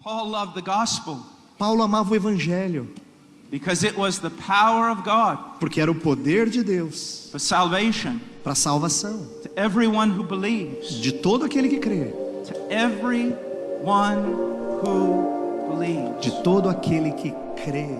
Paul loved the gospel. Paulo amava o evangelho. Because it was the power of God. Porque era o poder de Deus. For salvation. Para a salvação. To everyone who believes. De todo aquele que crê. To everyone who believes. De todo aquele que crê.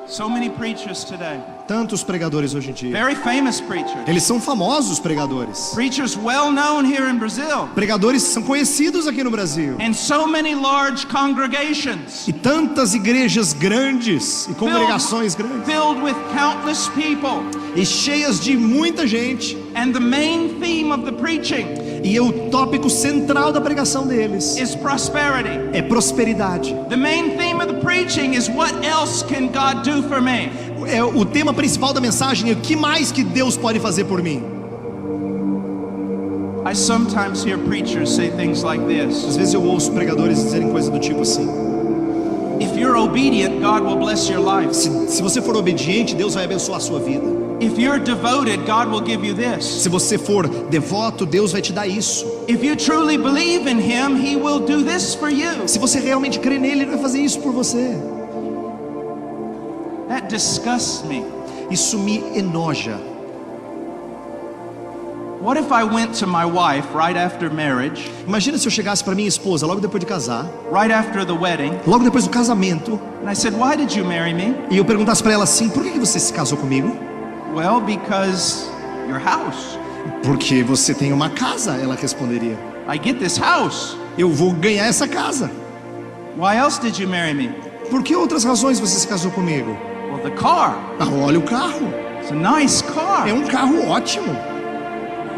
So many preachers today. Tantos pregadores hoje em dia. Very famous preachers. Eles são famosos pregadores. Preachers well known here in Brazil. Pregadores são conhecidos aqui no Brasil. And so many large congregations. E tantas igrejas grandes e congregações grandes. Filled with countless people. E cheias de muita gente. And the main theme of the preaching. E o tópico central da pregação deles is prosperity. É prosperidade. The main theme of the preaching is what else can God do for me? É o tema principal da mensagem é o que mais que Deus pode fazer por mim. I sometimes hear preachers say things like this. Às vezes eu ouço pregadores dizerem coisas do tipo assim: If you're obedient, God will bless your life. Se você for obediente, Deus vai abençoar a sua vida. If you're devoted, God will give you this. Se você for devoto, Deus vai te dar isso. If you truly believe in Him, He will do this for you. Se você realmente crê nele, Ele vai fazer isso por você. That disgusts me. Isso me enoja. What if I went to my wife right after marriage? Imagina se eu chegasse para minha esposa logo depois de casar, right after the wedding, logo depois do casamento, and I said, "Why did you marry me?" E eu perguntasse para ela assim: por que você se casou comigo? Well, because your house. Porque você tem uma casa, ela responderia. I get this house. Eu vou ganhar essa casa. Why else did you marry me? Por que outras razões você se casou comigo? Well, the car. Ah, olha o carro. It's a nice car. É um carro ótimo.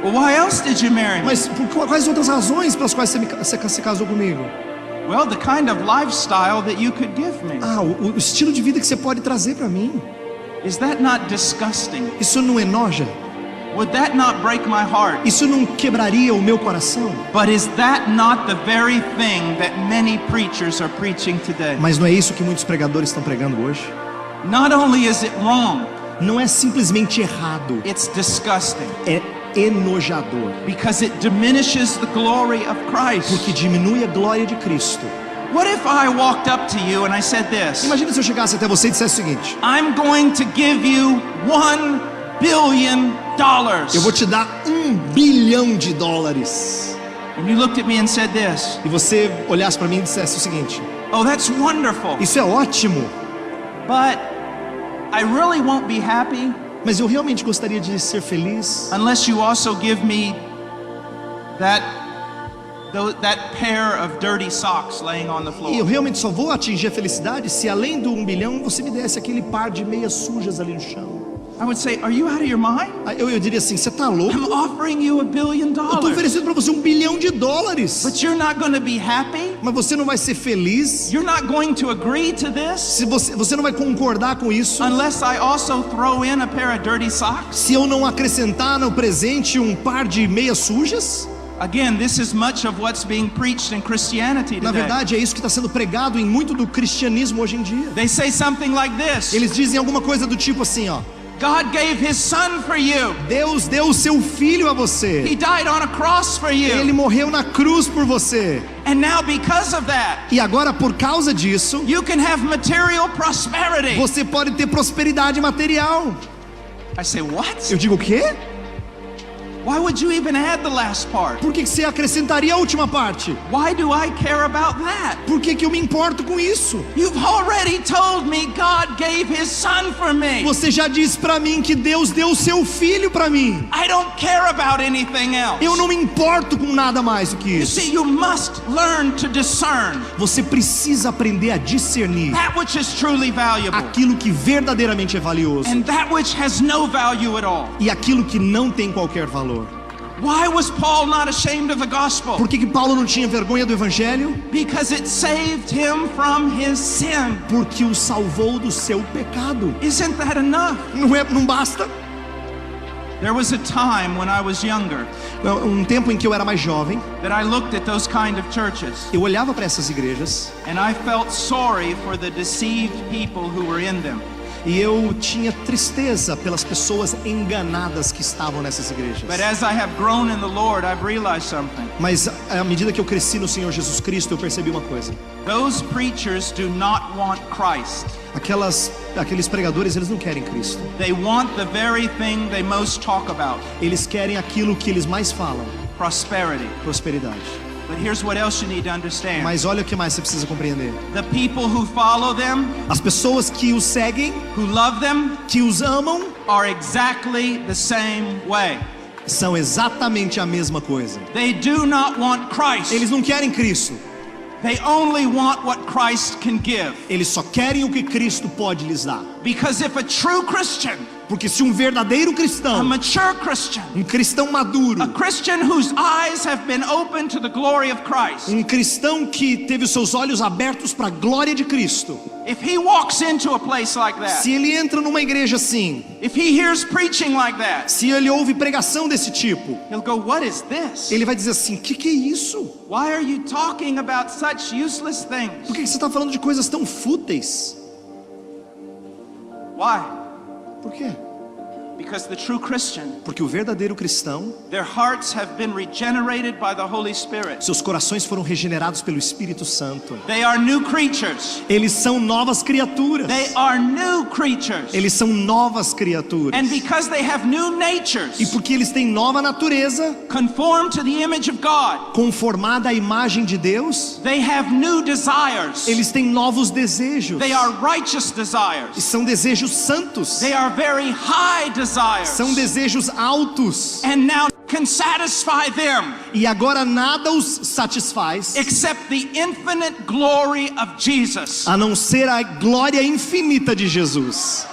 Well, why else did you marry me? Mas por quais outras razões pelas quais você se casou comigo? Well, the kind of lifestyle that you could give me. Ah, o estilo de vida que você pode trazer para mim. Is that not disgusting? Isso não enoja? Would that not break my heart? Isso não quebraria o meu coração? But is that not the very thing that many preachers are preaching today? Mas não é isso que muitos pregadores estão pregando hoje? Not only is it wrong, não é simplesmente errado. It's disgusting. É enojador. Because it diminishes the glory of Christ. Porque diminui a glória de Cristo. What if I walked up to you and I said this? Imagina se eu chegasse até você e dissesse o seguinte: I'm going to give you $1 billion. Eu vou te dar $1 bilhão. And you looked at me and said this. E você olhasse para mim e dissesse o seguinte: Oh, that's wonderful. Isso é ótimo. But I really won't be happy. Mas eu realmente gostaria de ser feliz. Unless you also give me that pair of dirty socks laying on the floor. E eu realmente só vou atingir a felicidade se além do $1 bilhão você me desse aquele par de meias sujas ali no chão. I would say, are you out of your mind? Eu diria assim: você tá louco? I'm offering you $1 billion. Eu tô oferecendo para você $1 bilhão. But you're not going to be happy? Mas você não vai ser feliz? You're not going to agree to this? Se você não vai concordar com isso? Unless I also throw in a pair of dirty socks? Se eu não acrescentar no presente um par de meias sujas? Again, this is much of what's being preached in Christianity today. Na verdade, é isso que está sendo pregado em muito do cristianismo hoje em dia. They say something like this. Eles dizem alguma coisa do tipo assim, ó: God gave His Son for you. Deus deu o seu filho a você. He died on a cross for you. Ele morreu na cruz por você. And now because of that, e agora por causa disso, you can have material prosperity. Você pode ter prosperidade material. I say, what? Eu digo o quê? Why would you even add the last part? Por que você acrescentaria a última parte? Why do I care about that? Por que eu me importo com isso? You've already told me God gave His Son for me. Você já disse para mim que Deus deu o seu filho para mim. I don't care about anything else. Eu não me importo com nada mais do que isso. You see, you must learn to discern. Você precisa aprender a discernir that which is truly valuable. Aquilo que verdadeiramente é valioso. And that which has no value at all. E aquilo que não tem qualquer valor. Why was Paul not ashamed of the gospel? Por que Paulo não tinha vergonha do evangelho? Because it saved him from his sin. Porque o salvou do seu pecado. Isn't that enough? Não basta? There was a time when I was younger tempo em que eu era mais jovem, that I looked at those kind of churches eu olhava para essas igrejas and I felt sorry for the deceived people who were in them. e eu tinha tristeza pelas pessoas enganadas que estavam nessas igrejas. But as I have grown in the Lord, I've realized something. Mas à medida que eu cresci no Senhor Jesus Cristo, eu percebi uma coisa. Those preachers do not want Christ. Aqueles pregadores, eles não querem Cristo. They want the very thing they most talk about. Eles querem aquilo que eles mais falam: Prosperity. prosperidade. But here's what else you need to understand. Mas olha o que mais você precisa compreender. The people who follow them, As pessoas que os seguem, who love them, que os amam, are exactly the same way. são exatamente a mesma coisa. They do not want Christ. Eles não querem Cristo. They only want what Christ can give. Eles só querem o que Cristo pode lhes dar. Because if a true Christian, Porque se um verdadeiro a cristão, mature Christian, um cristão maduro, a Christian whose eyes have been opened to the glory of Christ, um cristão que teve os seus olhos abertos para a glória de Cristo, if he walks into a place like that, se ele entra numa igreja assim, if he hears preaching like that, se ele ouve pregação desse tipo, he'll go, what is this? ele vai dizer assim: que é isso? Why are you talking about such useless things? Por que você está falando de coisas tão fúteis? Why? Por quê? Because the true Christian, Porque o verdadeiro cristão, their hearts have been regenerated by the Holy Spirit. seus corações foram regenerados pelo Espírito Santo. They are new creatures. Eles são novas criaturas. They are new creatures. Eles são novas criaturas. And because they have new natures, E porque eles têm nova natureza, conformed to the image of God, conformada à imagem de Deus, they have new desires. eles têm novos desejos. They are righteous E desires. são desejos santos. They are very high desires. São desejos altos. And now can satisfy them E agora nada os satisfaz, except the infinite glory of Jesus. a não ser a glória infinita de Jesus.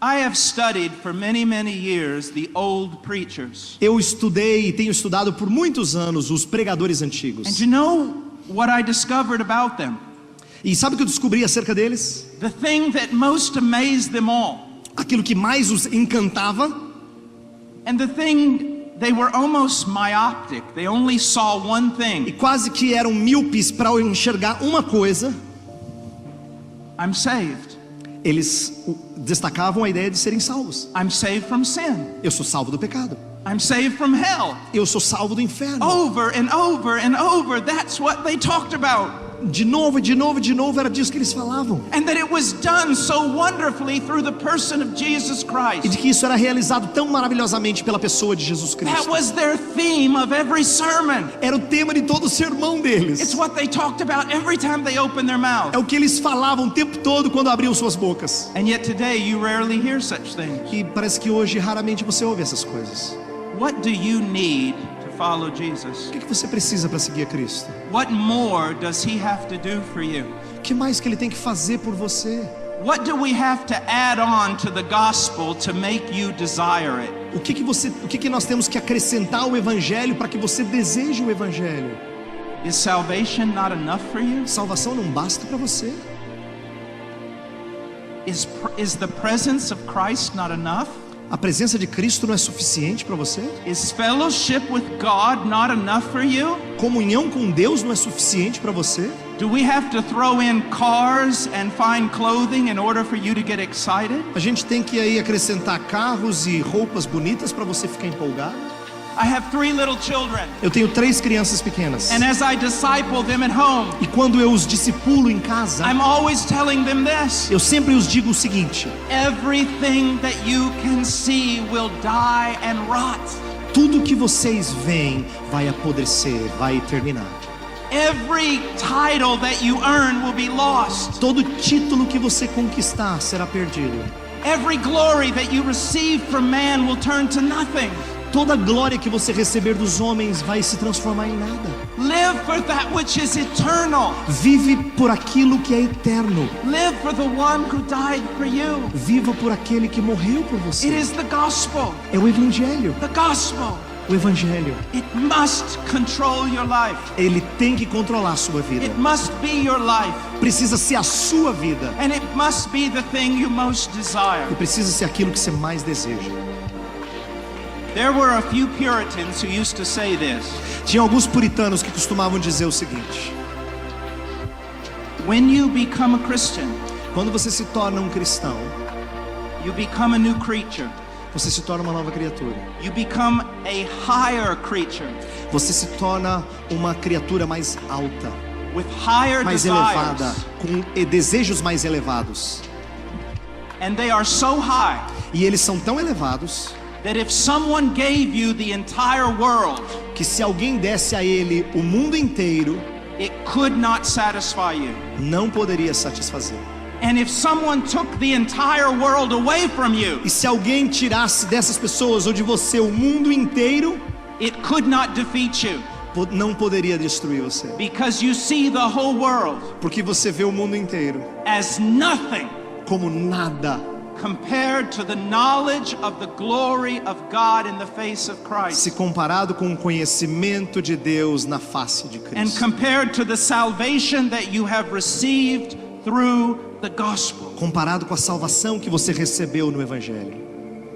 I have studied for many, many years the old preachers. Eu estudei e tenho estudado por muitos anos os pregadores And antigos. you know what I discovered about them? E sabe o que eu descobri acerca deles? The thing that most amazed them all. Aquilo que mais os encantava, And the thing, they were almost myopic. They only saw one e thing. quase que eram míopes para enxergar uma coisa, I'm saved. eles destacavam a ideia de serem salvos. I'm saved from sin. Eu sou salvo do pecado. I'm saved from hell. Eu sou salvo do inferno. Over and over and over, that's what they talked about. De novo, de novo, de novo, era disso que eles falavam. And that it was done so wonderfully through the person of Jesus E Christ. de que isso era realizado tão maravilhosamente pela pessoa de Jesus That Cristo. was their theme of every sermon. Era o tema de todo o sermão It's deles. what they talked about every time they opened their mouth. É o que eles falavam o tempo todo quando abriam suas bocas. And yet today you rarely hear such things. E parece que hoje raramente você ouve essas coisas. What do you need to follow Jesus? O que você precisa para seguir a Cristo? What more does he have to do for you? O que mais que ele tem que fazer por você? What do we have to add on to the gospel to make you desire it? O que nós temos que acrescentar ao evangelho para que você deseje o evangelho? Is salvation not enough for you? Salvação não basta para você? Is the presence of Christ not enough? A presença de Cristo não é suficiente para você? Is fellowship with God not enough for you? Comunhão com Deus não é suficiente para você? Do we have to throw in cars and fine clothing in order for you to get excited? A gente tem que aí acrescentar carros e roupas bonitas para você ficar empolgado? I have 3 little children, Eu tenho 3 crianças pequenas. and as I disciple them at home, E quando eu os discipulo em casa, I'm always telling them this: eu sempre os digo o seguinte: everything that you can see will die and rot. tudo que vocês veem vai apodrecer, vai terminar. Every title that you earn will be lost. Todo título que você conquistar será perdido. Every glory that you receive from man will turn to nothing. Toda glória que você receber dos homens vai se transformar em nada. Live for that which is eternal. Vive por aquilo que é eterno. Live for the one who died for you. Viva por aquele que morreu por It você. is the gospel. É o evangelho. The gospel. O O evangelho, It must control your life. ele tem que controlar a sua vida. It must be your life. Precisa ser a sua vida. And it must be the thing you most desire. E precisa ser aquilo que você mais deseja. There were a few Puritans who used to say this. Tinha alguns puritanos que costumavam dizer o seguinte: When you become a Christian, quando você se torna um cristão, you become a new creature. você se torna uma nova criatura. You become a higher creature Você se torna uma criatura mais alta, with higher mais elevada, desires. com desejos mais elevados. And they are so high E eles são tão elevados that if someone gave you the entire world, que se alguém desse a ele o mundo inteiro, it could not satisfy you. não poderia satisfazer. And if someone took the entire world away from you, E se alguém tirasse dessas pessoas ou de você o mundo inteiro, it could not defeat you, não poderia destruir você. because you see the whole world Porque você vê o mundo inteiro as nothing como nada compared to the knowledge of the glory of God in the face of Christ, se comparado com o conhecimento de Deus na face de and Cristo. compared to the salvation that you have received through the gospel. Comparado com a salvação que você recebeu no Evangelho.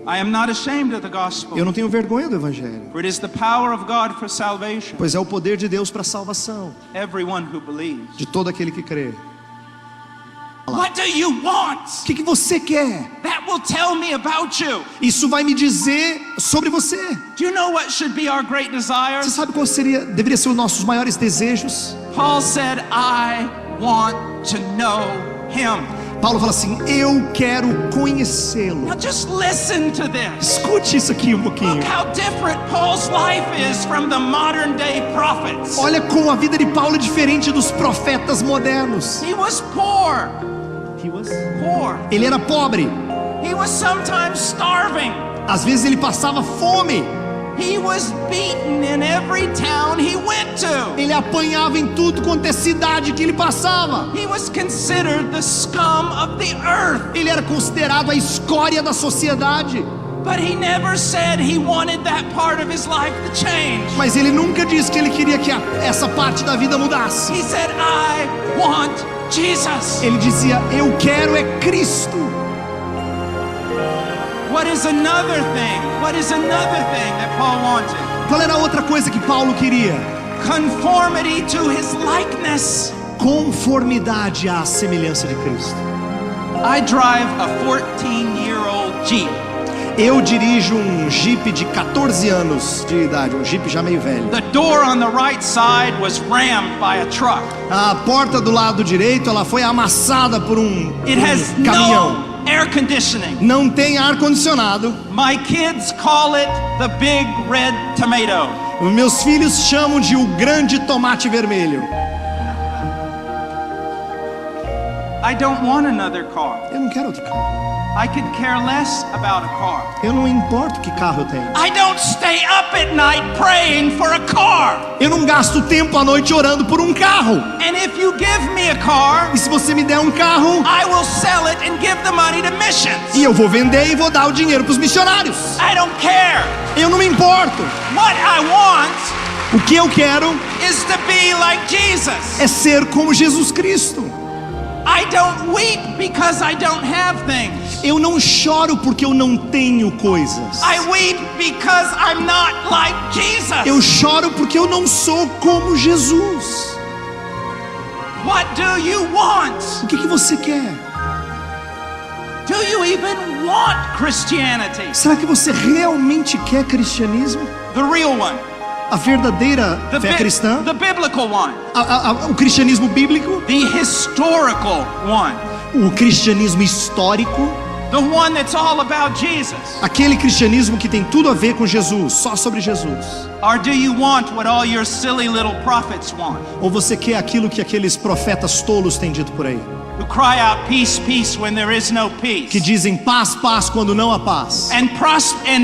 I am not ashamed of the gospel, Eu não tenho vergonha do Evangelho, for it is the power of God for salvation, pois é o poder de Deus para a salvação everyone who believes. de todo aquele que crê. What do you want? O que você quer? That will tell me about you. Isso vai me dizer sobre você. Do you know what should be our great desire? Você sabe qual deveria ser os nossos maiores desejos? Paul said, I want to know him. Paulo fala assim: eu quero conhecê-lo. Now just listen to this. Escute isso aqui um pouquinho. Look how different Paul's life is from the modern day prophets. Olha como a vida de Paulo é diferente dos profetas modernos. He was poor. Poor. Ele era pobre. He was sometimes starving. Às vezes ele passava fome. He was beaten in every town he went to. Ele apanhava em tudo quanto é cidade que ele passava. He was considered the scum of the earth. Ele era considerado a escória da sociedade. But he never said he wanted that part of his life to change. Mas ele nunca disse que ele queria que essa parte da vida mudasse. He said, I want Jesus. Ele dizia: eu quero é Cristo. What is another thing? What is another thing that Paul wanted? Qual era a outra coisa que Paulo queria? Conformity to his likeness. Conformidade à semelhança de Cristo. I drive a 14-year-old Jeep. Eu dirijo um Jeep de 14 anos de idade, um Jeep já meio velho. The door on the right side was rammed by a truck. A porta do lado direito, ela foi amassada por um caminhão. No air conditioning. Não tem ar condicionado. My kids call it the big red tomato. Os meus filhos chamam de o grande tomate vermelho. I don't want another car. Eu não quero outro carro. I could care less about a car. Eu não importo que carro eu tenho. I don't stay up at night praying for a car. Eu não gasto tempo à noite orando por um carro. And if you give me a car, E se você me der um carro, I will sell it and give the money to missions. e eu vou vender e vou dar o dinheiro para os missionários. I don't care. Eu não me importo. What I want O que eu quero is to be like Jesus. é ser como Jesus Cristo. I don't weep because I don't have things. Eu não choro porque eu não tenho coisas. I weep because I'm not like Jesus. Eu choro porque eu não sou como Jesus. What do you want? O que você quer? Do you even want Christianity? Será que você realmente quer cristianismo? The real one. A verdadeira fé cristã? The biblical one. O cristianismo bíblico? The historical one. O cristianismo histórico? The one that's all about Jesus. Aquele cristianismo que tem tudo a ver com Jesus, só sobre Jesus? Or do you want what all your silly little prophets want? Ou você quer aquilo que aqueles profetas tolos têm dito por aí? who cry out peace, peace when there is no peace. que dizem paz, paz quando não há paz. And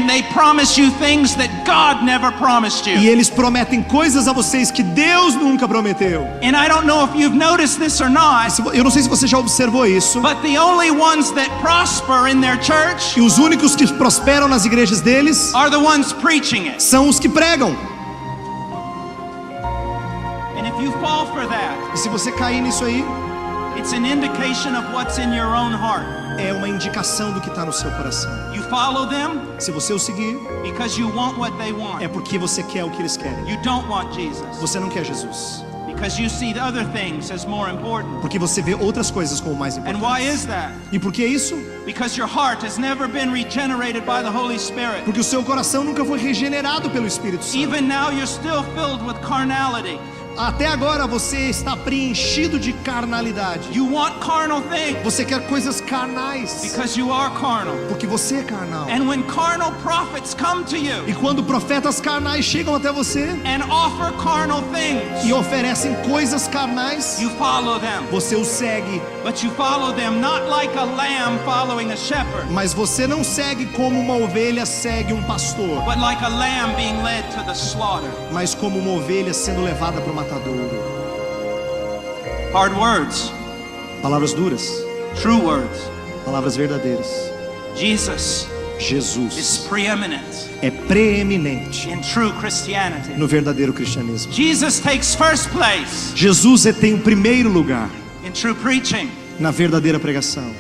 they promise you things that God never promised E you. eles prometem coisas a vocês que Deus nunca prometeu. And I don't know if you've noticed this or not, Eu não sei se você já observou isso. but the only ones that prosper in their church E os únicos que prosperam nas igrejas deles are the ones preaching it. são os que pregam. And if you fall for that, E se você cair nisso aí, it's an indication of what's in your own heart. é uma indicação do que está no seu coração. You follow them Se você o seguir, because you want what they want. é porque você quer o que eles querem. You don't want Jesus Você não quer Jesus, because you see the other things as more important. porque você vê outras coisas como mais And why importantes. is that? E por que isso? Because your heart has never been regenerated by the Holy Spirit. Porque o seu coração nunca foi regenerado pelo Espírito Santo. Even now you're still filled with carnality. Até agora você está preenchido de carnalidade. You want carnal things Você quer coisas carnais, because you are carnal. porque você é carnal. And when carnal prophets come to you E quando profetas carnais chegam até você and offer carnal things, e oferecem coisas carnais, you follow them. você os segue. But you follow them not like a lamb following a shepherd, Mas você não segue como uma ovelha segue um pastor, but like a lamb being led to the slaughter. mas como uma ovelha sendo levada para o matadouro. Hard words, Palavras duras, true words. palavras verdadeiras. Jesus is Jesus preeminent é preeminente in true Christianity. no verdadeiro cristianismo. Jesus takes first place Jesus tem o primeiro lugar in true preaching. na verdadeira pregação.